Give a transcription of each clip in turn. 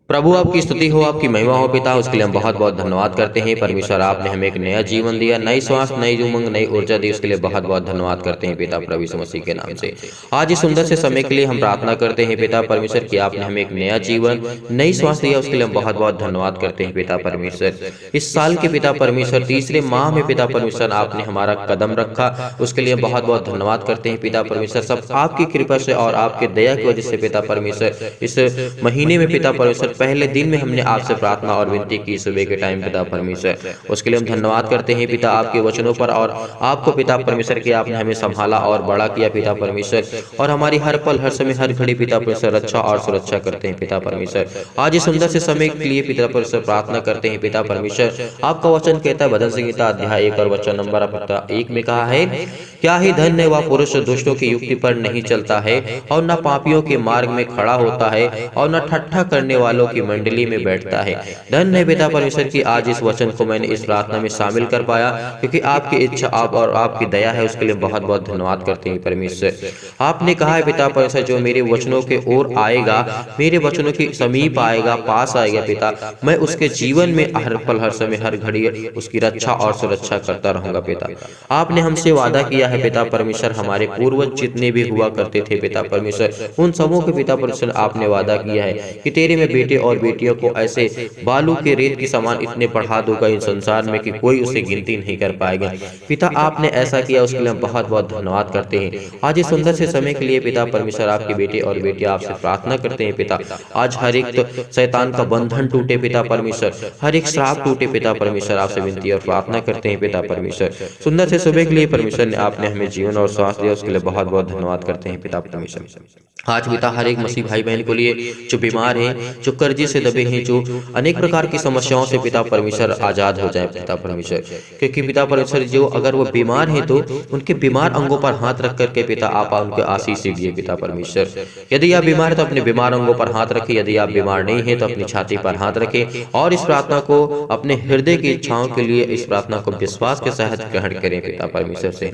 प्रभु आपकी स्तुति हो, आपकी महिमा हो पिता। उसके लिए हम बहुत बहुत धन्यवाद करते हैं परमेश्वर। आपने हमें एक नया जीवन दिया, नई श्वास, नई उमंग, नई ऊर्जा दी। उसके लिए बहुत बहुत धन्यवाद करते हैं पिता प्रभु यीशु मसीह के नाम से। आज इस सुंदर से समय के लिए हम प्रार्थना करते हैं पिता परमेश्वर कि आपने हमें एक नया जीवन, नई श्वास दिया। उसके लिए हम बहुत बहुत धन्यवाद करते हैं पिता परमेश्वर। इस साल के पिता परमेश्वर तीसरे माह में पिता परमेश्वर आपने हमारा कदम रखा, उसके लिए बहुत बहुत धन्यवाद करते हैं पिता परमेश्वर। सब आपकी कृपा से और आपके दया की वजह से पिता परमेश्वर इस महीने में पिता परमेश्वर पहले दिन में हमने आपसे प्रार्थना और विनती की सुबह के टाइम पिता परमेश्वर। उसके लिए हम धन्यवाद करते हैं पिता आपके वचनों पर और आपको पिता परमेश्वर कि आपने हमें संभाला और बड़ा किया पिता परमेश्वर, और हमारी हर पल हर समय हर घड़ी पिता परमेश्वर रक्षा और सुरक्षा करते हैं पिता परमेश्वर। आज इस सुंदर से समय के लिए पिता परमेश्वर प्रार्थना करते हैं पिता परमेश्वर। आपका वचन कहता है भजन संहिता अध्याय 1 और वचन नंबर 1 में कहा है, क्या ही धन्य वह पुरुष दुष्टों की युक्ति पर नहीं चलता है और न पापियों के मार्ग में खड़ा होता है और न ठट्ठा करने वालों की मंडली में बैठता है। धन्य पिता परमेश्वर की आज इस वचन को मैंने इस प्रार्थना में शामिल कर पाया, क्योंकि आपकी इच्छा आप और आपकी दया है। उसके लिए बहुत बहुत धन्यवाद करते हैं परमेश्वर। आपने कहा है पिता परमेश्वर, जो मेरे वचनों के ओर आएगा, मेरे वचनों के समीप आएगा, पास आएगा पिता, मैं उसके जीवन में हर पल हर समय हर घड़ी उसकी रक्षा और सुरक्षा करता रहूंगा पिता। आपने हमसे वादा किया है पिता परमेश्वर, हमारे पूर्वज जितने भी हुआ करते थे पिता परमेश्वर, उन सबों के पिता परमेश्वर आपने वादा किया है कि तेरे में बेटे और बेटियों को ऐसे बालू के रेत के समान इतने बढ़ा दूंगा इन संसार में कि कोई उसे गिनती नहीं कर पाएगा पिता। आपने ऐसा किया, उसके लिए हम बहुत बहुत धन्यवाद करते हैं। आज इस सुंदर से समय के लिए पिता परमेश्वर आपके बेटे और बेटियां आपसे प्रार्थना करते हैं पिता। आज हर एक शैतान का बंधन टूटे पिता परमेश्वर, हर एक श्राप टूटे पिता परमेश्वर, आपसे विनती और प्रार्थना करते हैं पिता परमेश्वर। सुंदर से सुबह के लिए परमेश्वर ने आपने हमें जीवन और श्वास दिया, उसके लिए बहुत बहुत धन्यवाद करते हैं पिता परमेश्वर। आज पिता हर एक मसीह भाई बहन को लिए जो बीमार हैं, जो कर्जे से दबे हैं, जो अनेक प्रकार की समस्याओं से पिता परमेश्वर आजाद हो जाए पिता परमेश्वर। क्योंकि पिता परमेश्वर जो अगर वो बीमार हैं तो उनके बीमार अंगों पर हाथ रख करके पिता आप उनके आशीष दीजिए पिता परमेश्वर। यदि आप बीमार है तो अपने बीमार अंगों पर हाथ रखें, यदि आप बीमार नहीं है तो अपनी छाती पर हाथ रखें और इस प्रार्थना को अपने हृदय की इच्छाओं के लिए इस प्रार्थना को विश्वास के साथ ग्रहण करें पिता परमेश्वर से।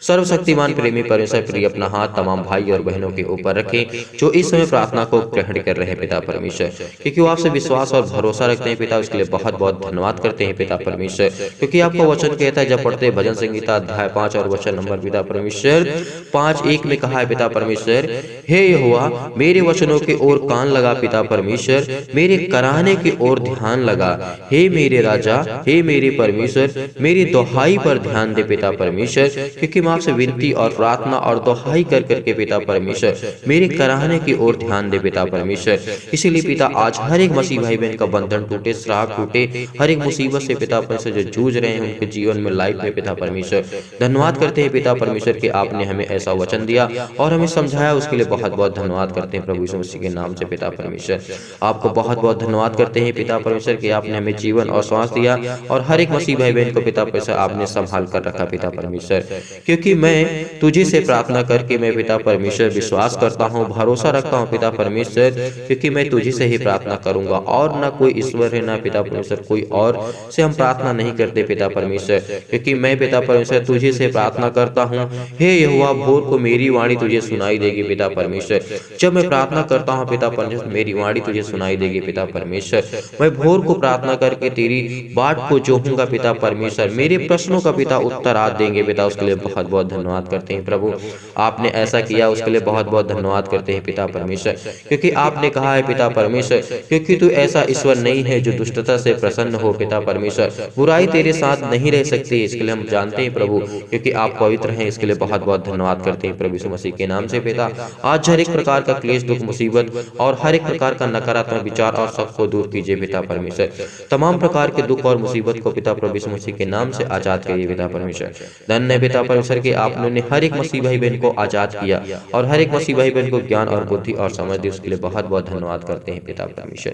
सर्वशक्तिमान प्रेमी परमेश्वर प्रिय अपना हाथ तमाम भाई और बहनों के ऊपर रखें जो इस समय प्रार्थना को ग्रहण कर रहे हैं पिता परमेश्वर, क्योंकि वो आपसे विश्वास और भरोसा रखते हैं पिता। उसके लिए बहुत बहुत धन्यवाद करते हैं पिता परमेश्वर, क्योंकि आपका वचन कहता है जब पढ़ते भजन संहिता अध्याय 5 और वचन नंबर पिता परमेश्वर 5:1 में कहा है पिता परमेश्वर, हे यहोवा मेरे वचनों की ओर कान लगा पिता परमेश्वर, मेरे कराहने की ओर ध्यान लगा। हे मेरे राजा, हे मेरे परमेश्वर, मेरी दुहाई पर ध्यान दे पिता परमेश्वर, क्योंकि मैं आपसे विनती और प्रार्थना और दुहाई कर करके पिता परमेश्वर मेरे कराहने की ओर ध्यान दे पिता परमेश्वर। इसीलिए पिता आज हर एक मसीह भाई बहन का बंधन टूटे, श्राप टूटे, हर एक मुसीबत से पिता परमेश्वर जो जूझ रहे हैं उनके जीवन में लाइफ में पिता परमेश्वर धन्यवाद करते हैं पिता परमेश्वर कि आपने हमें ऐसा वचन दिया और हमें समझाया। उसके लिए बहुत बहुत धन्यवाद करते हैं प्रभु यीशु मसीह के नाम से पिता परमेश्वर। आपको बहुत बहुत धन्यवाद करते हैं पिता परमेश्वर कि आपने हमें जीवन और श्वास दिया और हर एक मसीह भाई बहन को पिता परमेश्वर आपने संभाल कर रखा पिता परमेश्वर। क्योंकि मैं तुझे से प्रार्थना करके मैं पिता परमेश्वर विश्वास करता हूँ, भरोसा रखता हूँ पिता परमेश्वर, क्योंकि मैं तुझे से ही प्रार्थना करूंगा और ना कोई ईश्वर है ना पिता परमेश्वर कोई और से हम प्रार्थना नहीं करते पिता परमेश्वर, क्योंकि मैं पिता परमेश्वर तुझे से प्रार्थना करता हूँ। हे यहोवा भोर को मेरी वाणी तुझे सुनाई देगी पिता परमेश्वर। जब मैं प्रार्थना करता हूँ पिता परमेश्वर मेरी वाणी तुझे सुनाई देगी पिता परमेश्वर। मैं भोर को प्रार्थना करके तेरी बाट को जोहूंगा पिता परमेश्वर, मेरे प्रश्नों का पिता उत्तर आज देंगे पिता। उसके लिए बहुत बहुत धन्यवाद करते हैं प्रभु, आपने ऐसा किया, उसके लिए बहुत बहुत धन्यवाद करते हैं पिता परमेश्वर। क्योंकि आपने कहा है पिता परमेश्वर, क्योंकि तू ऐसा ईश्वर नहीं है जो दुष्टता से प्रसन्न हो पिता परमेश्वर, बुराई तेरे साथ नहीं रह सकती। इसके लिए हम जानते हैं प्रभु, क्योंकि आप पवित्र हैं। इसके लिए बहुत बहुत धन्यवाद करते हैं प्रभु यीशु मसीह के नाम से पिता। आज हर एक प्रकार का क्लेश, दुख, मुसीबत और हर एक प्रकार का नकारात्मक विचार और शक को दूर कीजिए पिता परमेश्वर। तमाम प्रकार के दुख और मुसीबत को पिता प्रभु यीशु मसीह के नाम से आजाद करिए पिता परमेश्वर। धन्य पिता परमेश्वर के आपने हर एक मसीह भाई बहन को आजाद किया और हर एक मसीह भाई बहन को ज्ञान और बुद्धि और समझ दी। उसके लिए बहुत बहुत धन्यवाद करते हैं पिता परमेश्वर।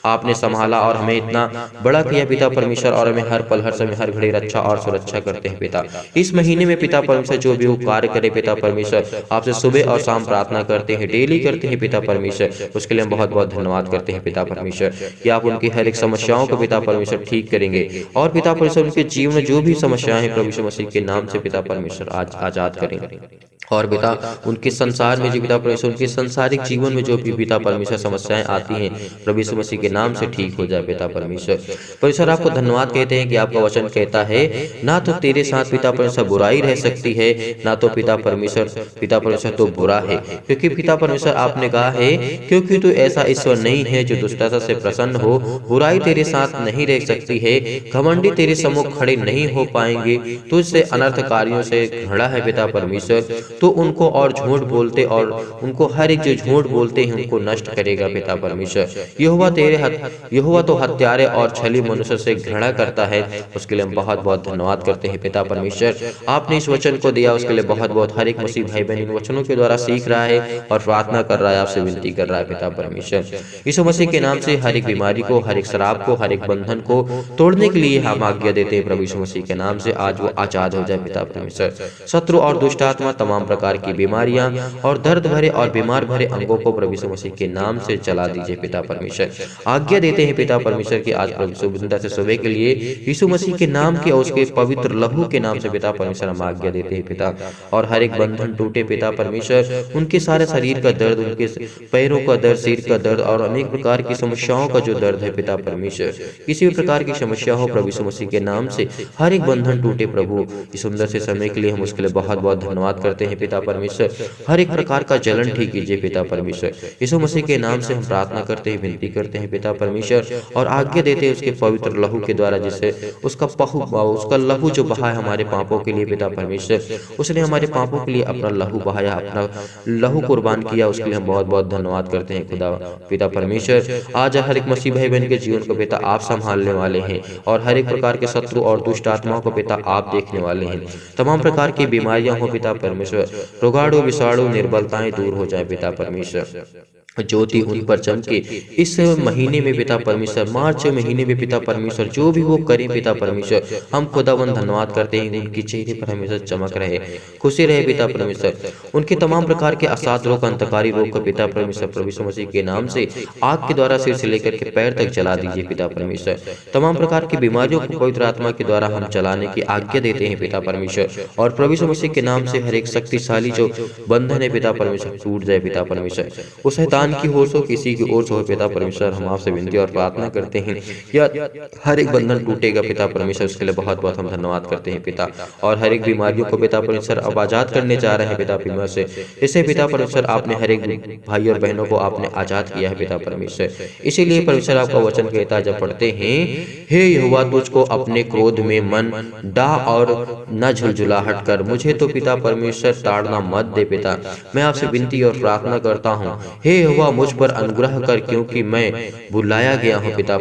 आपने संभाला और हमें इतना बड़ा किया पिता परमेश्वर, और हमें हर पल हर समय हर घड़ी रक्षा और सुरक्षा करते हैं पिता। इस महीने में पिता परमेश्वर जो भी वो कार्य करे पिता परमेश्वर, आपसे सुबह और शाम प्रार्थना करते हैं, डेली करते हैं पिता परमेश्वर। उसके लिए हम बहुत बहुत धन्यवाद करते हैं पिता परमेश्वर कि आप उनकी हर एक समस्याओं को पिता परमेश्वर ठीक करेंगे और पिता परमेश्वर उनके जीवन में जो भी समस्याएं हैं प्रभु यीशु मसीह के नाम से पिता परमेश्वर आज आजाद करेंगे। और पिता उनके संसार में जो पिता परमेश्वर उनके संसारिक जीवन में जो भी पिता परमेश्वर समस्याएं आती हैं प्रभु यीशु मसीह के नाम से ठीक हो जाए पिता परमेश्वर। परमेश्वर आपको धन्यवाद कहते हैं कि आपका वचन कहता है ना तो तेरे साथ पिता परमेश्वर बुराई रह सकती है, ना तो पिता परमेश्वर तो बुरा है, क्योंकि पिता परमेश्वर आपने कहा है क्योंकि तू ऐसा ईश्वर नहीं है जो दुष्टता से प्रसन्न हो, बुराई तेरे साथ नहीं रह सकती है, घमंडी तेरे सम्मुख खड़े नहीं हो पाएंगे, तुझसे अनर्थकारियों से घृणा है पिता परमेश्वर, तो उनको और झूठ बोलते और उनको हर एक जो झूठ बोलते हैं उनको नष्ट करेगा पिता परमेश्वर। यहोवा तो हत्यारे और छली मनुष्य से घृणा करता है, उसके लिए हम बहुत बहुत धन्यवाद करते हैं पिता परमेश्वर। आपने इस वचन को दिया उसके लिए बहुत बहुत। हर एक मसीह भाई बहन इन वचनों के द्वारा सीख रहा है और प्रार्थना कर रहा है, आपसे विनती कर रहा है पिता परमेश्वर। यीशु मसीह के नाम से हर एक बीमारी को, हर एक शराब को, हर एक बंधन को तोड़ने के लिए हम आज्ञा देते हैं प्रभु यीशु मसीह के नाम से। आज वो आजाद हो जाए पिता परमेश्वर। शत्रु और दुष्ट आत्मा, तमाम प्रकार की बीमारियां और दर्द भरे और बीमार भरे अंगों को प्रभु यीशु मसीह के नाम से चला दीजिए पिता परमेश्वर। आज्ञा देते हैं पिता परमेश्वर की आज प्रभु सुविधा से सुबह के लिए यीशु मसीह के नाम के और उसके पवित्र लहू के नाम से पिता परमेश्वर हम आज्ञा देते हैं पिता। और हर एक बंधन टूटे पिता परमेश्वर, उनके सारे शरीर का दर्द, उनके पैरों का दर्द, सिर का दर्द और अनेक प्रकार की समस्याओं का जो दर्द है पिता परमेश्वर, किसी भी प्रकार की समस्या हो प्रभु यीशु मसीह के नाम से हर एक बंधन टूटे प्रभु। इस सुंदर से समय के लिए हम उसके लिए बहुत बहुत धन्यवाद करते हैं पिता परमेश्वर। हर एक प्रकार का जलन ठीक कीजिए पिता परमेश्वर। यीशु मसीह के नाम से हम प्रार्थना करते हैं, विनती करते हैं पिता परमेश्वर और आज्ञा देते हैं उसके पवित्र लहू के द्वारा, जिससे उसका लहू जो बहा है हमारे पापों के लिए पिता परमेश्वर, उसने हमारे पापों के लिए अपना लहू बहाया, अपना लहू कुर्बान किया, उसके लिए हम बहुत बहुत धन्यवाद करते हैं खुदा पिता परमेश्वर। आज हर एक मसीह भाई बहन के जीवन को पिता आप संभालने वाले हैं और हर एक प्रकार के शत्रु और दुष्ट आत्माओं को पिता आप देखने वाले हैं। तमाम प्रकार की बीमारियां हो पिता परमेश्वर, रोगाणु विषाणु निर्बलताएं दूर हो जाए पिता परमेश्वर। ज्योति उन पर चमके इस महीने में पिता परमेश्वर, मार्च महीने में पिता परमेश्वर, जो भी वो करें पिता परमेश्वर, हम खुदावन धन्यवाद करते हैं उनके चेहरे पर हमेशा चमक रहे, खुशी रहे पिता परमेश्वर। उनके तमाम प्रकार के असाध रोग, अंतकारी रोग को पिता परमेश्वर प्रभु यीशु मसीह के नाम से आग के द्वारा सिर से लेकर के पैर तक जला दीजिए पिता परमेश्वर। तमाम प्रकार की बीमारियों को पवित्र आत्मा के द्वारा हम चलाने की आज्ञा देते हैं पिता परमेश्वर और प्रभु यीशु मसीह के नाम से हर एक शक्तिशाली जो बंधन है पिता परमेश्वर टूट जाए पिता परमेश्वर। उस की हो सो किसी की ओर से हो पिता परमेश्वर, हम आपसे विनती और प्रार्थना करते हैं या हर एक बंधन टूटेगा पिता परमेश्वर, उसके लिए बहुत बहुत हम धन्यवाद करते हैं पिता। और हर एक बीमारियों को पिता परमेश्वर अब आजाद करने जा रहे हैं पिता परमेश्वर से। इसे पिता परमेश्वर आपने हर एक भाई और बहनों को आपने आजाद किया है पिता परमेश्वर। इसीलिए परमेश्वर आपका वचन कहता जब पढ़ते हैं, हे यहोवा तुझको अपने क्रोध में मन डाह और न झुलझुलाहट कर, मुझे तो पिता परमेश्वर ताड़ना मत दे पिता। मैं आपसे विनती और प्रार्थना करता हूँ, हे यहोवा मुझ पर अनुग्रह कर, क्योंकि मैं बुलाया गया हूँ पिता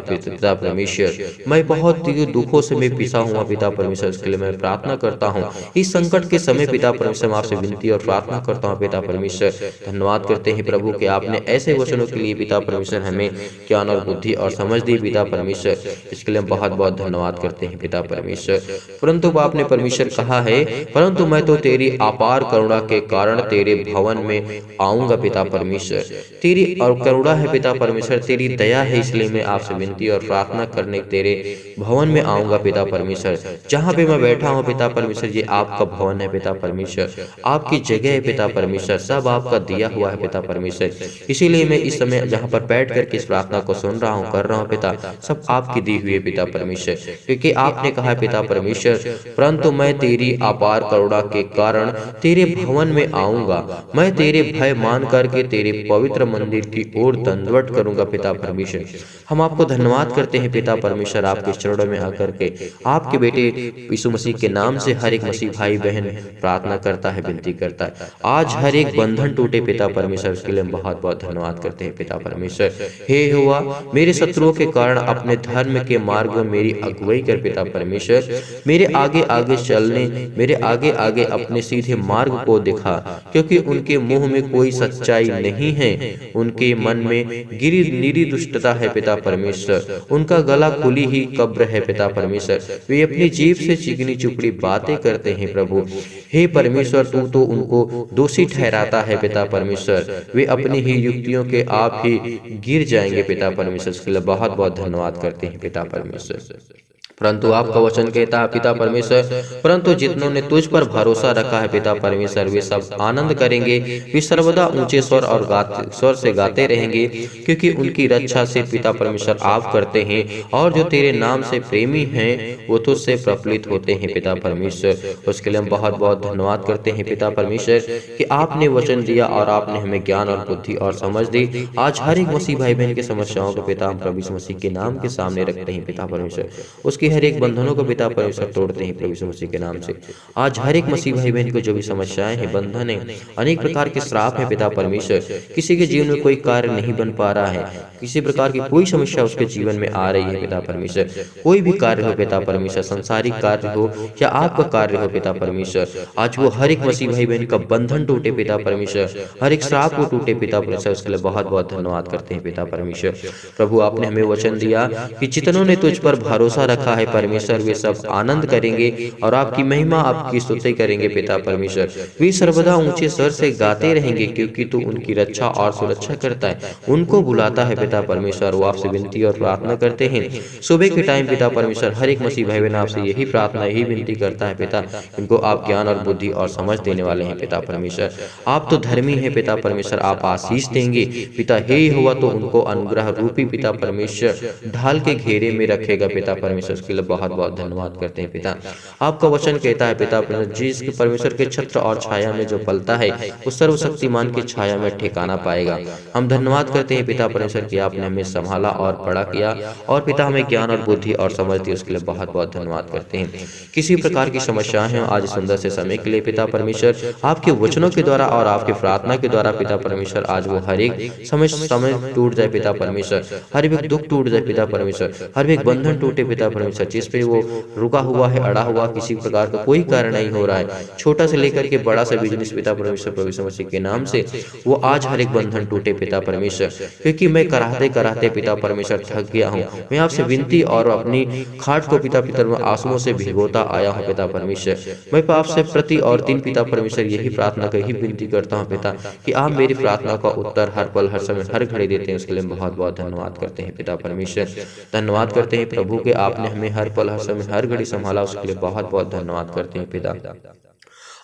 परमेश्वर। मैं बहुत दुखों से मैं पिसा हुआ पिता परमेश्वर, इसके लिए मैं प्रार्थना करता हूँ। इस संकट के समय पिता परमेश्वर आपसे विनती और प्रार्थना करता हूँ पिता परमेश्वर। धन्यवाद करते हैं प्रभु कि आपने ऐसे वचनों के लिए पिता परमेश्वर हमें ज्ञान और बुद्धि और समझ दी पिता परमेश्वर, इसके लिए हम बहुत बहुत धन्यवाद करते हैं पिता परमेश्वर। परंतु आपने परमेश्वर कहा है, परंतु मैं तो तेरी अपार करुणा के कारण तेरे भवन में आऊंगा पिता परमेश्वर। तेरी और करुणा है पिता परमेश्वर, तेरी दया है, इसलिए मैं आपसे विनती और प्रार्थना करने तेरे भवन में आऊंगा पिता परमेश्वर। जहाँ पे मैं बैठा हूँ पिता परमेश्वर, ये आपका भवन है पिता परमेश्वर, आपकी जगह है पिता परमेश्वर, सब आपका दिया हुआ है पिता परमेश्वर। इसीलिए मैं इस समय जहाँ पर बैठ करके इस प्रार्थना को सुन रहा हूँ, कर रहा हूँ पिता, सब आपकी दी हुई है पिता परमेश्वर, क्योंकि आपने कहा है पिता परमेश्वर, परंतु मैं तेरी अपार करुणा के कारण तेरे भवन में आऊंगा, मैं तेरे भय मान करके तेरे पवित्र मंदिर की ओर दंडवत करूंगा पिता परमेश्वर। हम आपको धन्यवाद करते हैं पिता परमेश्वर, आपके चरणों में आकर के आपके बेटे यीशु मसीह के नाम से हर एक मसीह भाई बहन प्रार्थना करता है, विनती करता है। आज हर एक बंधन टूटे पिता परमेश्वर, उसके लिए हम बहुत बहुत धन्यवाद करते हैं पिता परमेश्वर। हे हुआ मेरे शत्रुओं के कारण अपने धर्म के मार्ग में मेरी अगुवाई कर पिता परमेश्वर, मेरे आगे आगे चलने, मेरे आगे आगे अपने सीधे मार्ग को दिखा, क्योंकि उनके मुंह में कोई सच्चाई नहीं है, उनके मन में निरी दुष्टता है पिता परमेश्वर, उनका गला खुली ही कब्र है पिता परमेश्वर, वे अपनी जीभ से चिकनी चुपड़ी बातें करते हैं प्रभु। हे परमेश्वर, तू तो उनको दोषी ठहराता है पिता परमेश्वर, वे अपनी ही युक्तियों के आप ही गिर जाएंगे पिता परमेश्वर। इसके लिए बहुत बहुत धन्यवाद करते हैं पिता परमेश्वर। परंतु आपका वचन कहता है पिता परमेश्वर, परंतु जितनों ने तुझ पर भरोसा रखा है पिता परमेश्वर, वे सब आनंद करेंगे, वे सर्वदा ऊंचे स्वर से गाते रहेंगे, क्योंकि उनकी रक्षा से पिता परमेश्वर आप करते हैं, और जो तेरे नाम से प्रेमी हैं वो तुझसे प्रफुल्लित होते हैं पिता परमेश्वर। उसके लिए हम बहुत बहुत धन्यवाद करते हैं पिता परमेश्वर कि आपने वचन दिया और आपने हमें ज्ञान और बुद्धि और समझ दी। आज हर एक मसीह भाई बहन की समस्याओं को पिता हम प्रभु यीशु मसीह के नाम के सामने रखते हैं पिता परमेश्वर, उसकी हर एक बंधनों को पिता परमेश्वर तोड़ते हैं प्रभु यीशु मसीह के नाम से। आज हर एक मसीह भाई बहन को जो भी समस्याएं हैं, बंधन है, अनेक प्रकार के श्राप है पिता परमेश्वर, किसी के जीवन में कोई कार्य नहीं बन पा रहा है, किसी प्रकार की कोई समस्या उसके जीवन में आ रही है पिता परमेश्वर, कोई भी कार्य हो पिता परमेश्वर, संसारिक कार्य हो या आपका कार्य हो पिता परमेश्वर, आज वो हर एक मसीह भाई बहन का बंधन टूटे पिता परमेश्वर, हर एक श्राप को टूटे पिता परमेश्वर। उसके लिए बहुत बहुत धन्यवाद करते हैं पिता परमेश्वर। प्रभु आपने हमें वचन दिया कि जितनों ने तुझ पर भरोसा रखा है परमेश्वर, वे सब आनंद करेंगे और आपकी महिमा आपकी स्तुति करेंगे पिता परमेश्वर, वे सर्वदा ऊंचे स्वर से गाते रहेंगे, क्योंकि तू उनकी रक्षा और सुरक्षा करता है, उनको बुलाता है पिता परमेश्वर। वो आपसे विनती और प्रार्थना करते हैं सुबह के टाइम पिता परमेश्वर, हर एक मसीह भाई बहन आपसे यही प्रार्थना यही विनती करता है पिता, इनको आप ज्ञान और बुद्धि और समझ देने वाले हैं पिता परमेश्वर। आप तो धर्मी हैं पिता परमेश्वर, आप आशीष देंगे पिता, हे हुआ तो उनको अनुग्रह रूपी पिता परमेश्वर ढाल के घेरे में रखेगा पिता परमेश्वर। उसके लिए बहुत बहुत धन्यवाद करते हैं पिता। आपका वचन कहता है पिता जिस परमेश्वर के छत्र और छाया में जो पलता है उस सर्वशक्तिमान की छाया में ठिकाना पाएगा। हम धन्यवाद करते हैं पिता परमेश्वर कि आपने हमें संभाला और बड़ा किया और पिता हमें ज्ञान और बुद्धि और समझ दी, उसके लिए बहुत बहुत धन्यवाद करते हैं। किसी प्रकार की समस्याएं हैं आज सुंदर से समय के लिए पिता परमेश्वर, आपके वचनों के द्वारा और आपके प्रार्थना के द्वारा पिता परमेश्वर, आज वो हर एक समय टूट जाए पिता परमेश्वर, हर एक दुख टूट जाए पिता परमेश्वर, हर एक बंधन टूटे पिता परमेश्वर, जिस पे वो रुका हुआ है, अड़ा हुआ, किसी प्रकार का कोई कारण नहीं हो रहा है, छोटा से लेकर के बड़ा सा बिजनेस पिता परमेश्वर प्रभु यीशु मसीह के नाम से वो आज हर एक बंधन टूटे पिता परमेश्वर, क्योंकि मैं कराहते कराहते पिता परमेश्वर थक गया हूँ। मैं आपसे विनती और अपनी खाट को पिता पितर में आंसुओं से भिगोता आया हूँ पिता परमेश्वर। मैं आपसे प्रति और दिन पिता परमेश्वर यही प्रार्थना यही विनती करता हूँ पिता कि आप मेरी प्रार्थना का उत्तर हर पल हर समय हर घड़ी देते हैं, उसके लिए बहुत बहुत धन्यवाद करते हैं पिता परमेश्वर। धन्यवाद करते हैं प्रभु के आपने हमें हर पल हर समय हर घड़ी संभाला, उसके लिए बहुत बहुत धन्यवाद करते हैं पिता।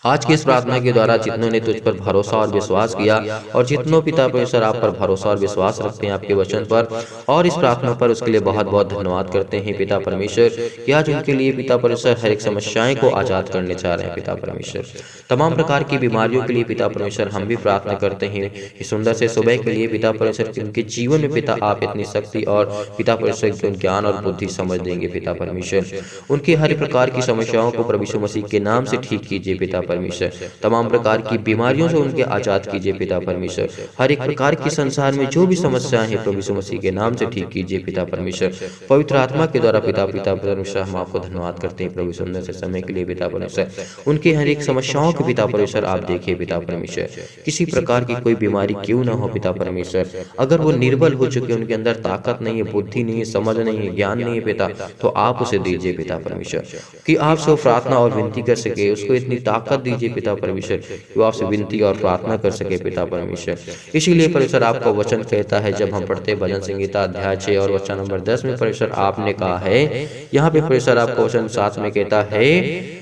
आज की इस प्रार्थना के द्वारा जितनों ने तुझ पर भरोसा और विश्वास किया और जितनों पिता परमेश्वर आप पर भरोसा और विश्वास रखते हैं आपके वचन पर और इस प्रार्थना पर, उसके लिए बहुत बहुत धन्यवाद करते हैं पिता परमेश्वर कि आज उनके लिए पिता परमेश्वर हर एक समस्याएं को आजाद करने चाह रहे हैं पिता परमेश्वर। तमाम प्रकार की बीमारियों के लिए पिता परमेश्वर हम भी प्रार्थना करते हैं इस सुंदर से सुबह के लिए पिता परमेश्वर, उनके जीवन में पिता आप इतनी शक्ति और पिता परमेश्वर ज्ञान और बुद्धि समझ देंगे पिता परमेश्वर। उनकी हर प्रकार की समस्याओं को प्रभु यीशु मसीह के नाम से ठीक कीजिए पिता परमेश्वर। तमाम प्रकार की बीमारियों से उनके आजाद कीजिए पिता परमेश्वर। हर एक प्रकार की संसार में जो भी समस्याएं हैं प्रभु यीशु मसीह के नाम से ठीक कीजिए पिता परमेश्वर। पवित्र आत्मा के द्वारा पिता परमेश्वर हम आपको धन्यवाद करते हैं प्रभु सुंदर से समय के लिए पिता परमेश्वर। उनके हर एक समस्याओं के पिता परमेश्वर आप देखिए पिता परमेश्वर, किसी प्रकार की कोई बीमारी क्यों ना हो पिता परमेश्वर, अगर वो निर्बल हो चुके, उनके अंदर ताकत नहीं है, बुद्धि नहीं है, समझ नहीं है, ज्ञान नहीं है पिता, तो आप उसे दीजिए पिता परमेश्वर कि आपसे प्रार्थना और विनती कर सके, उसको इतनी ताकत दीजिए पिता परमेश्वर कि वो आपसे विनती और प्रार्थना कर सके पिता परमेश्वर। इसीलिए परमेश्वर आपका वचन कहता है, जब हम पढ़ते भजन संहिता अध्याय 6 और वचन नंबर 10 में परमेश्वर आपने कहा है, यहाँ पे परमेश्वर आपका वचन 7 में कहता है,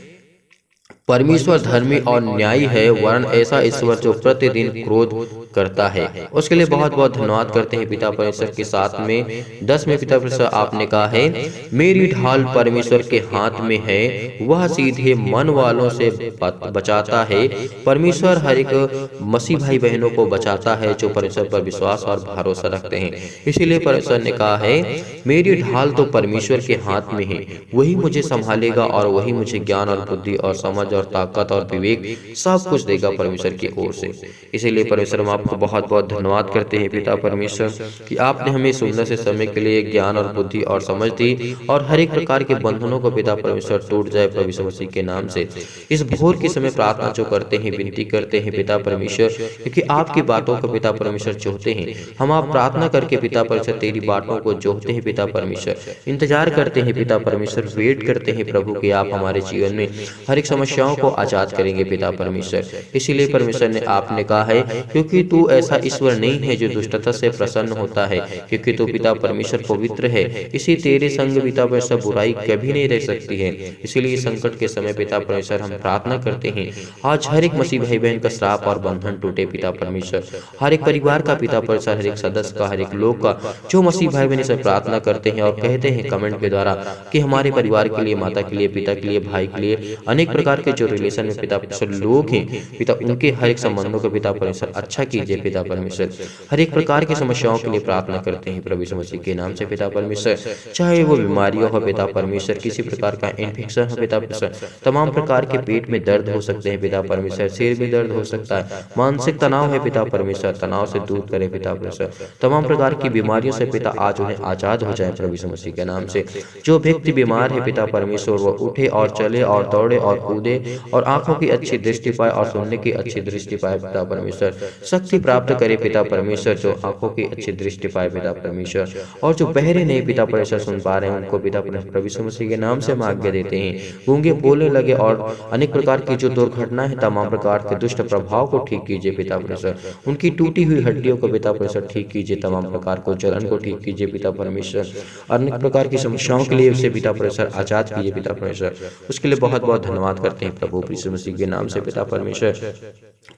परमेश्वर धर्मी और न्यायी है, वरन ऐसा ईश्वर जो प्रतिदिन क्रोध करता है। उसके लिए बहुत बहुत धन्यवाद करते हैं पिता परमेश्वर के साथ में 10 में पिता परमेश्वर आपने कहा है, मेरी ढाल परमेश्वर के हाथ में है, वह सीधे मन वालों से बचाता है। परमेश्वर हर एक मसीह भाई बहनों को बचाता है जो परमेश्वर पर विश्वास और भरोसा रखते हैं। इसीलिए परमेश्वर ने कहा है, मेरी ढाल तो परमेश्वर के हाथ में है, वही मुझे संभालेगा और वही मुझे ज्ञान और बुद्धि और समझ और ताकत और विवेक सब कुछ देगा परमेश्वर की ओर से। इसीलिए परमेश्वर हम आपको बहुत बहुत धन्यवाद करते हैं पिता परमेश्वर कि आपने हमें सुंदर से समय के लिए ज्ञान और बुद्धि और समझ दी और हर एक प्रकार के बंधनों को पिता परमेश्वर टूट जाए प्रभु यीशु मसीह के नाम से। इस भोर के समय प्रार्थना जो करते हैं, विनती करते हैं पिता परमेश्वर, क्योंकि आपकी बातों को पिता परमेश्वर जोहते हैं। हम आप प्रार्थना करके पिता परमेश्वर तेरी बातों को जोहते हैं पिता परमेश्वर, इंतजार करते हैं पिता परमेश्वर, वेट करते हैं प्रभु कि आप हमारे जीवन में हर एक समस्याओं को आजाद करेंगे पिता परमेश्वर। इसीलिए परमेश्वर ने आपने कहा है, क्योंकि तू ऐसा ईश्वर नहीं है जो दुष्टता से प्रसन्न होता है, क्योंकि तू पिता परमेश्वर पवित्र है, इसी तेरे संग पिता परमेश्वर बुराई कभी नहीं रह सकती है। इसीलिए संकट के समय पिता परमेश्वर हम प्रार्थना करते हैं, आज हर एक मसीह भाई बहन का श्राप और बंधन टूटे पिता परमेश्वर, हर एक परिवार का पिता परमेश्वर, हर एक सदस्य का, हर एक लोग का जो मसीह भाई बहन से प्रार्थना करते हैं और कहते हैं कमेंट के द्वारा कि हमारे परिवार के लिए, माता के लिए, पिता के लिए, भाई के लिए, अनेक प्रकार के जो रिलेशन में पिता परमेश्वर लोग हैं पिता, उनके हर एक संबंधों को पिता परमेश्वर अच्छा कीजिए पिता परमेश्वर। हर एक प्रकार की समस्याओं के लिए प्रार्थना करते हैं प्रभु यीशु मसीह के नाम से पिता परमेश्वर, चाहे वो बीमारियों हो पिता परमेश्वर, किसी प्रकार का इन्फेक्शन हो पिता परमेश्वर, तमाम प्रकार के पेट में दर्द हो सकते हैं पिता परमेश्वर, सिर में दर्द हो सकता है, मानसिक तनाव है पिता परमेश्वर, तनाव से दूर करे पिता परमेश्वर, तमाम प्रकार की बीमारियों से पिता आज उन्हें आजाद हो जाए प्रभु यीशु मसीह के नाम से। जो व्यक्ति बीमार है पिता परमेश्वर, वो उठे और चले और दौड़े और कूदे और आंखों की अच्छी दृष्टि पाए और सुनने की अच्छी दृष्टि पाए पिता परमेश्वर, शक्ति प्राप्त करे पिता परमेश्वर, जो आंखों की अच्छी दृष्टि पाए पिता परमेश्वर, और जो बहरे नहीं पिता परमेश्वर सुन पा रहे हैं उनको पिता प्रभु यीशु मसीह के नाम से हम आज्ञा देते हैं, गूंगे बोलने लगे और अनेक प्रकार की जो दुर्घटना है, तमाम प्रकार के दुष्ट प्रभाव को ठीक कीजिए पिता परमेश्वर, उनकी टूटी हुई हड्डियों को पिता परमेश्वर ठीक कीजिए, तमाम प्रकार को जलन को ठीक कीजिए पिता परमेश्वर, अनेक प्रकार की समस्याओं के लिए उसे पिता परमेश्वर आजाद कीजिए पिता परमेश्वर। उसके लिए बहुत बहुत धन्यवाद करते हैं प्रभु यीशु मसीह के नाम से पिता परमेश्वर।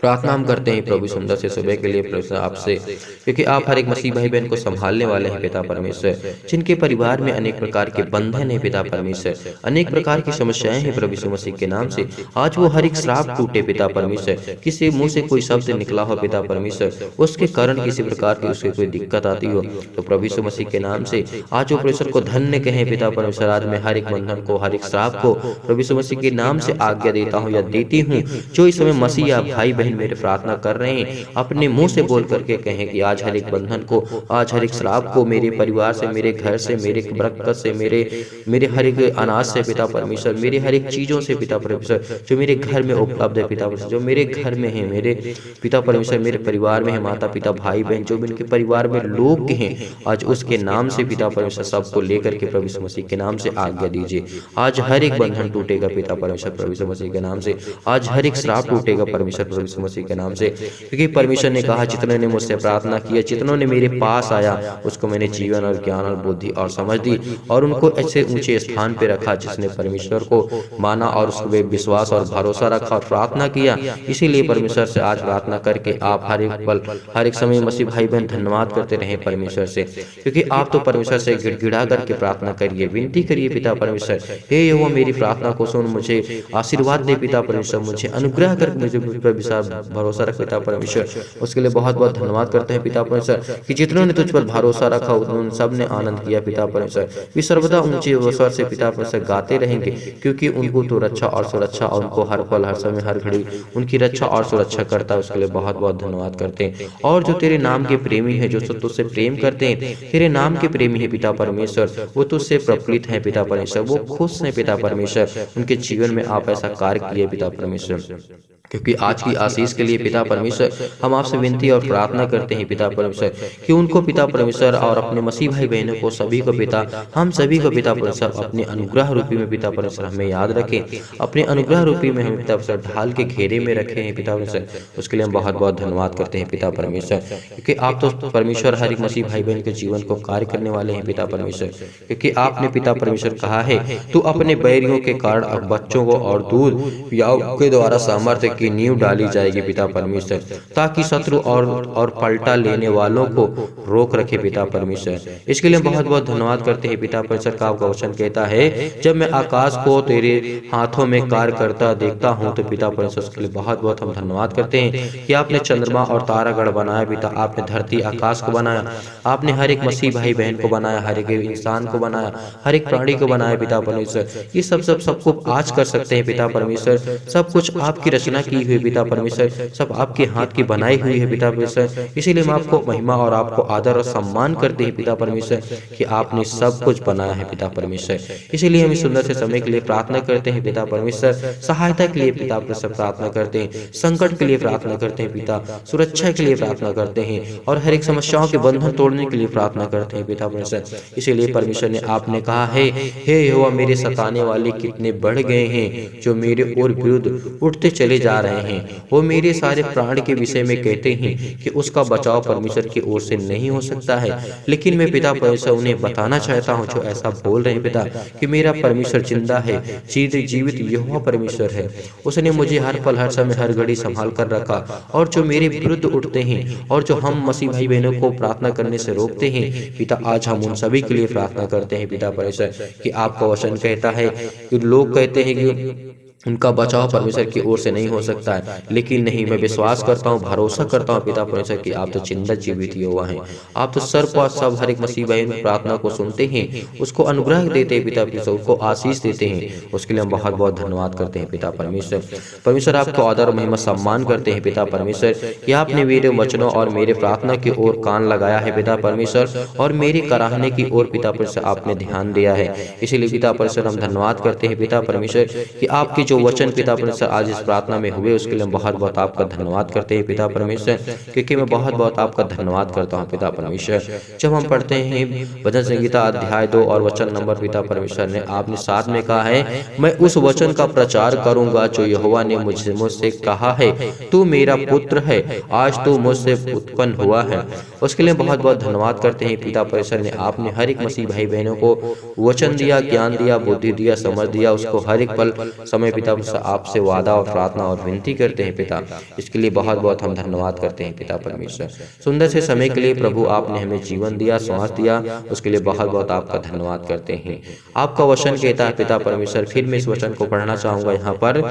प्रार्थना हम करते हैं प्रभु सुंदर से सुबह के लिए प्रभु आपसे, क्योंकि आप हर एक मसीह भाई बहन को संभालने वाले हैं पिता परमेश्वर, जिनके परिवार में अनेक प्रकार के बंधन है पिता परमेश्वर, अनेक प्रकार की समस्याएं हैं प्रभु यीशु मसीह के नाम से, आज वो हर एक श्राप टूटे पिता परमेश्वर, किसी मुंह से कोई शब्द निकला हो पिता परमेश्वर, उसके कारण किसी प्रकार की उसकी कोई दिक्कत आती हो, तो प्रभु यीशु मसीह के नाम से आज वो परमेश्वर को धन्य कहें पिता परमेश्वर। आज मैं हर एक बंधन को, हर एक श्राप को प्रभु यीशु मसीह के नाम से आज्ञा देता हूँ या देती हूँ। जो इस समय मसीह या भाई बहन मेरे प्रार्थना कर रहे हैं, अपने मुंह से बोल करके कहें कि आज हर एक बंधन को, आज हर एक श्राप को मेरे परिवार से, मेरे घर से, मेरे बरकत से, मेरे हर एक अनाज से पिता परमेश्वर, मेरे हर एक चीजों से पिता परमेश्वर, जो मेरे घर में उपलब्ध है पिता परमेश्वर, जो मेरे घर में है, मेरे पिता परमेश्वर, मेरे परिवार में है, माता पिता भाई बहन, जो इनके परिवार में लोग हैं, आज उसके नाम से पिता परमेश्वर सबको लेकर के प्रभु यीशु मसीह के नाम से आज्ञा दीजिए। आज हर एक बंधन टूटेगा पिता परमेश्वर प्रभु यीशु मसीह के नाम से, आज हर एक श्राप टूटेगा परमेश्वर प्रभु यीशु मसीह के नाम से, क्योंकि परमेश्वर ने कहा जितनों ने मुझसे प्रार्थना किया, जितनों ने मेरे पास आया, उसको मैंने जीवन और ज्ञान और बुद्धि और समझ दी और उनको ऐसे ऊंचे स्थान पे रखा जिसने परमेश्वर को माना और उसको विश्वास और भरोसा रखा और प्रार्थना किया। इसीलिए परमेश्वर से आज प्रार्थना करके आप हर एक पल, हर एक समय मसीह भाई बहन धन्यवाद करते रहे परमेश्वर से, क्योंकि आप तो परमेश्वर से गिड़गिड़ा करके प्रार्थना करिए, विनती करिए पिता परमेश्वर, हे यहोवा मेरी प्रार्थना को सुन, मुझे आशीर्वाद दे पिता परमेश्वर, मुझे अनुग्रह कर, मुझे भरोसा रख पिता परमेश्वर। उसके लिए बहुत बहुत धन्यवाद करते हैं पिता परमेश्वर कि जितनों ने तुझ पर भरोसा रखा उन सब ने आनंद किया पिता परमेश्वर। वे सर्वदा ऊंचे स्वर से पिता परमेश्वर गाते रहेंगे, क्योंकि उनको तो रक्षा और सुरक्षा और उनको हर पल, हर समय, हर घड़ी उनकी रक्षा और सुरक्षा करता है। उसके लिए बहुत बहुत धन्यवाद करते हैं। और जो तेरे नाम के प्रेमी है, जो तुझसे प्रेम करते हैं, तेरे नाम के प्रेमी है पिता परमेश्वर, वो तुझसे प्रफुल्लित है पिता परमेश्वर, वो खुश है पिता परमेश्वर, उनके जीवन में आप ऐसा कार्य किए पिता परमेश्वर। क्योंकि आज की आशीष के लिए पिता परमेश्वर हम आपसे विनती और प्रार्थना करते हैं पिता परमेश्वर कि उनको पिता परमेश्वर और अपने मसीह भाई बहनों को सभी को पिता, हम सभी को पिता परमेश्वर अपने अनुग्रह रूपी में पिता परमेश्वर हमें याद रखें, अपने अनुग्रह रूपी में हम पिता परमेश्वर ढाल के घेरे में रखे हैं पिता परमेश्वर। उसके लिए हम बहुत बहुत धन्यवाद करते हैं पिता परमेश्वर, क्योंकि आप तो परमेश्वर हर एक मसीह भाई बहन के जीवन को कार्य करने वाले हैं पिता परमेश्वर। क्योंकि आपने पिता परमेश्वर कहा है, तू अपने बैरियों के कारण बच्चों को और दूध या के द्वारा सामर्थ्य की नींव डाली जाएगी पिता परमेश्वर, ताकि शत्रु और पलटा लेने वालों को रोक रखे पिता परमेश्वर। इसके लिए बहुत बहुत धन्यवाद करते हैं पिता परमेश्वर का आपका वचन कहता है, जब मैं आकाश को तेरे हाथों में कार्य करता देखता हूं तो पिता परमेश्वर, उसके लिए बहुत बहुत हम धन्यवाद करते हैं कि आपने चंद्रमा और तारागढ़ बनाया पिता, आपने धरती आकाश को बनाया, आपने हर एक मसीह भाई बहन को बनाया, हर एक इंसान को बनाया, हर एक प्राणी को बनाया पिता परमेश्वर। ये सबको आज कर सकते हैं पिता परमेश्वर, सब कुछ आपकी रचना की हुई पिता परमेश्वर, सब आपके हाथ की बनाई हुई है पिता परमेश्वर। इसीलिए हम आपको महिमा और आपको आदर और सम्मान करते हैं पिता परमेश्वर कि आपने सब कुछ बनाया है पिता परमेश्वर। इसीलिए हम इस सुंदर से समय के लिए प्रार्थना करते हैं पिता परमेश्वर, सहायता के लिए पिता परमेश्वर प्रार्थना करते हैं, संकट के लिए प्रार्थना करते हैं पिता, सुरक्षा के लिए प्रार्थना करते हैं और हर एक समस्याओं के बंधन तोड़ने के लिए प्रार्थना करते हैं पिता परमेश्वर। इसीलिए परमेश्वर ने आपने कहा है, हे यहोवा मेरे सताने वाले कितने बढ़ गए हैं, जो मेरे ओर विरुद्ध उठते चले जा रहे हैं। वो मेरे सारे प्राण के विषय में कहते हैं कि उसका बचाव परमेश्वर की ओर से नहीं हो सकता है, लेकिन मैं पिता परमेश्वर उन्हें बताना चाहता हूँ जो ऐसा बोल रहे हैं पिता कि मेरा परमेश्वर जिंदा है, जीवित यहोवा परमेश्वर है। उसने मुझे हर पल हर समय हर घड़ी संभाल कर रखा। और जो मेरे विरुद्ध उठते हैं और जो हम मसीह भाई बहनों को प्रार्थना करने से रोकते हैं पिता, आज हम उन सभी के लिए प्रार्थना करते हैं पिता परमेश्वर कि आपका वचन कहता है कि लोग कहते हैं कि उनका बचाव परमेश्वर की ओर से नहीं हो सकता है, लेकिन नहीं, मैं विश्वास करता हूँ, भरोसा करता हूँ पिता परमेश्वर कि आप तो जिंदा जीवित यहोवा हैं। आप तो सब हर एक मसीह भाई प्रार्थना को सुनते हैं, उसको अनुग्रह देते हैं पिता परमेश्वर, उसको आशीष देते हैं। उसके लिए हम बहुत बहुत धन्यवाद करते हैं पिता परमेश्वर। परमेश्वर आपको आदर और महिमा सम्मान करते हैं पिता परमेश्वर कि आपने मेरे वचनों और मेरे प्रार्थना की ओर कान लगाया है पिता परमेश्वर, और मेरे कराहने की ओर पिता परमेश्वर आपने ध्यान दिया है। इसीलिए पिता परमेश्वर हम धन्यवाद करते हैं पिता परमेश्वर कि आपकी जो वचन पिता परमेश्वर आज इस प्रार्थना में हुए उसके लिए हम बहुत बहुत आपका धन्यवाद करते हैं पिता परमेश्वर, क्योंकि मैं बहुत बहुत आपका धन्यवाद करता हूँ पिता परमेश्वर। जब हम पढ़ते हैं भजन संहिता अध्याय 2 और वचन नंबर पिता परमेश्वर ने आपने 7 में कहा है, मैं उस वचन का प्रचार करूंगा जो यहोवा ने मुझसे कहा है, तू मेरा पुत्र है, आज तू मुझसे उत्पन्न हुआ है। उसके लिए बहुत बहुत धन्यवाद करते हैं पिता परमेश्वर ने आपने हर एक मसीह भाई बहनों को वचन दिया, ज्ञान दिया, बुद्धि दिया, समझ दिया, उसको हर एक पल समय पिता आपसे वादा और प्रार्थना और विनती करते हैं पिता। इसके लिए बहुत बहुत हम धन्यवाद करते हैं पिता परमेश्वर। सुंदर से समय के लिए प्रभु आपने हमें जीवन दिया, श्वास दिया, उसके लिए बहुत बहुत आपका धन्यवाद करते हैं। आपका वचन कहता है पिता परमेश्वर, फिर मैं इस वचन को पढ़ना चाहूंगा यहाँ पर,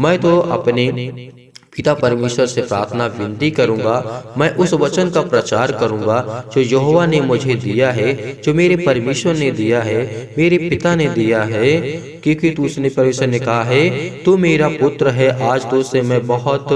मैं तो अपने पिता परमेश्वर से प्रार्थना विनती करूंगा, मैं उस वचन का प्रचार करूंगा जो यहोवा ने मुझे दिया है, जो मेरे परमेश्वर ने दिया है, मेरे पिता ने दिया है, क्योंकि तू उसने परमेश्वर ने कहा है तू मेरा पुत्र है, आज तुझसे मैं बहुत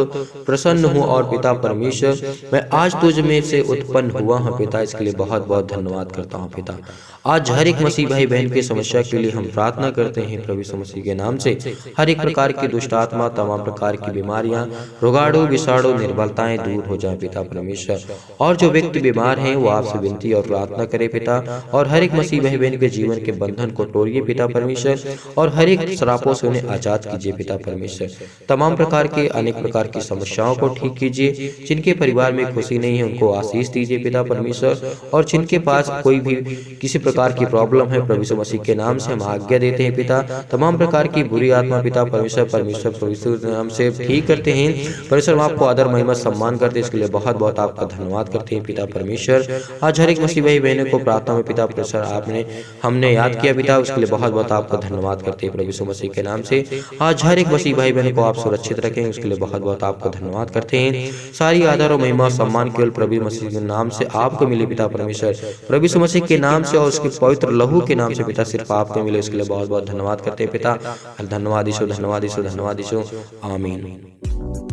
प्रसन्न हूँ। और पिता परमेश्वर मैं आज तुझ में से उत्पन्न हुआ हूँ पिता। इसके लिए बहुत बहुत धन्यवाद करता हूँ पिता। आज हर एक मसीह भाई बहन की समस्या के लिए हम प्रार्थना करते हैं प्रभु यीशु मसीह के नाम से। हर एक प्रकार की दुष्ट आत्मा, तमाम प्रकार की बीमारियां, रोगाणु विषाणु, निर्बलताएं दूर हो जाए पिता परमेश्वर। और जो व्यक्ति बीमार हैं वो आपसे विनती और प्रार्थना करे पिता, और हर एक मसीह भाई बहन के जीवन के बंधन को तोड़िए पिता परमेश्वर, और हर एक श्रापों से उन्हें आजाद कीजिए पिता परमेश्वर। तमाम प्रकार के अनेक प्रकार की समस्याओं को ठीक कीजिए। जिनके परिवार में खुशी नहीं है उनको आशीष दीजिए पिता परमेश्वर, और जिनके पास कोई भी किसी प्रकार की प्रॉब्लम है प्रभु यीशु मसीह के नाम से हम आज्ञा देते हैं पिता। तमाम प्रकार की बुरी आत्मा पिता परमेश्वर प्रभु यीशु के नाम से ठीक करते हैं परमेश्वर। हम आपको आदर महिमा सम्मान करते हैं, इसके लिए बहुत बहुत आपका धन्यवाद करते हैं पिता परमेश्वर। आज हर एक मसीह भाई बहनों को प्रार्थना में पिता परमेश्वर आपने हमने याद किया पिता, उसके लिए बहुत बहुत आपका धन्यवाद करते हैं प्रभु यीशु मसीह के नाम से। आज हर एक मसीह भाई बहनों को आप सुरक्षित रखें, उसके लिए बहुत बहुत आपका धन्यवाद करते हैं। सारी आदर और महिमा सम्मान केवल प्रभु मसीह के नाम से आपको मिले पिता परमेश्वर, प्रभु यीशु मसीह के नाम से और उसके पवित्र लहू के नाम से पिता सिर्फ आपको मिले, इसके लिए बहुत बहुत धन्यवाद करते हैं पिता। धन्यवाद यीशु, धन्यवाद यीशु, धन्यवाद यीशु। आमीन।